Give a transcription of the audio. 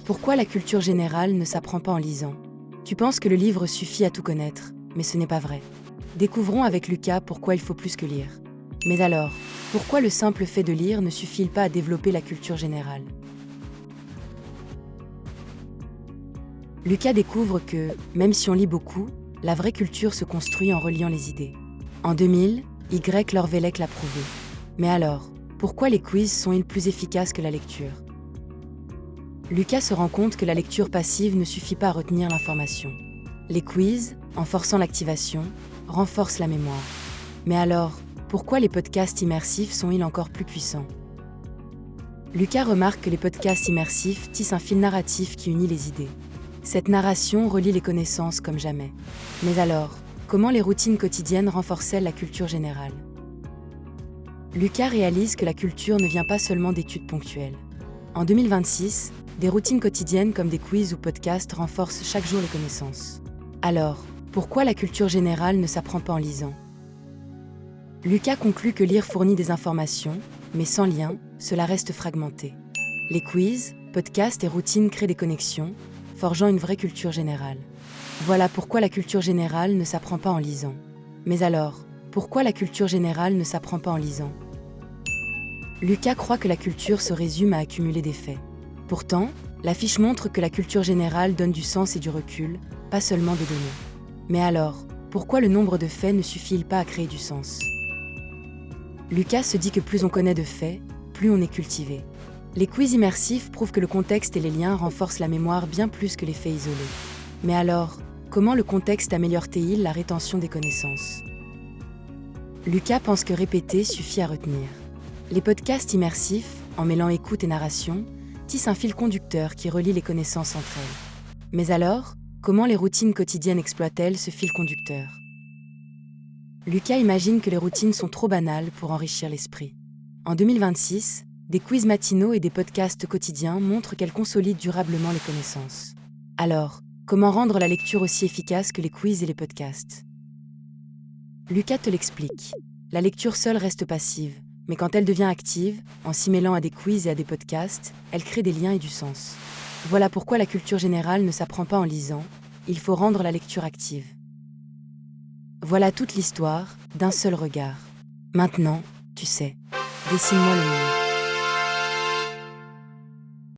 Pourquoi la culture générale ne s'apprend pas en lisant? Tu penses que le livre suffit à tout connaître, mais ce n'est pas vrai. Découvrons avec Lucas pourquoi il faut plus que lire. Mais alors, pourquoi le simple fait de lire ne suffit pas à développer la culture générale? Lucas découvre que, même si on lit beaucoup, la vraie culture se construit en reliant les idées. En 2000, Y. Lorvelec l'a prouvé. Mais alors, pourquoi les quiz sont-ils plus efficaces que la lecture? Lucas se rend compte que la lecture passive ne suffit pas à retenir l'information. Les quiz, en forçant l'activation, renforcent la mémoire. Mais alors, pourquoi les podcasts immersifs sont-ils encore plus puissants? Lucas remarque que les podcasts immersifs tissent un fil narratif qui unit les idées. Cette narration relie les connaissances comme jamais. Mais alors, comment les routines quotidiennes renforcent-elles la culture générale? Lucas réalise que la culture ne vient pas seulement d'études ponctuelles. En 2026, des routines quotidiennes comme des quiz ou podcasts renforcent chaque jour les connaissances. Alors, pourquoi la culture générale ne s'apprend pas en lisant? Lucas conclut que lire fournit des informations, mais sans lien, cela reste fragmenté. Les quiz, podcasts et routines créent des connexions, forgeant une vraie culture générale. Voilà pourquoi la culture générale ne s'apprend pas en lisant. Mais alors, pourquoi la culture générale ne s'apprend pas en lisant? Lucas croit que la culture se résume à accumuler des faits. Pourtant, la fiche montre que la culture générale donne du sens et du recul, pas seulement des données. Mais alors, pourquoi le nombre de faits ne suffit-il pas à créer du sens? Lucas se dit que plus on connaît de faits, plus on est cultivé. Les quiz immersifs prouvent que le contexte et les liens renforcent la mémoire bien plus que les faits isolés. Mais alors, comment le contexte améliore-t-il la rétention des connaissances? Lucas pense que répéter suffit à retenir. Les podcasts immersifs, en mêlant écoute et narration, tissent un fil conducteur qui relie les connaissances entre elles. Mais alors, comment les routines quotidiennes exploitent-elles ce fil conducteur? Lucas imagine que les routines sont trop banales pour enrichir l'esprit. En 2026, des quiz matinaux et des podcasts quotidiens montrent qu'elles consolident durablement les connaissances. Alors, comment rendre la lecture aussi efficace que les quiz et les podcasts? Lucas te l'explique. La lecture seule reste passive, mais quand elle devient active, en s'y mêlant à des quiz et à des podcasts, elle crée des liens et du sens. Voilà pourquoi la culture générale ne s'apprend pas en lisant, il faut rendre la lecture active. Voilà toute l'histoire, d'un seul regard. Maintenant, tu sais. Dessine-moi le monde.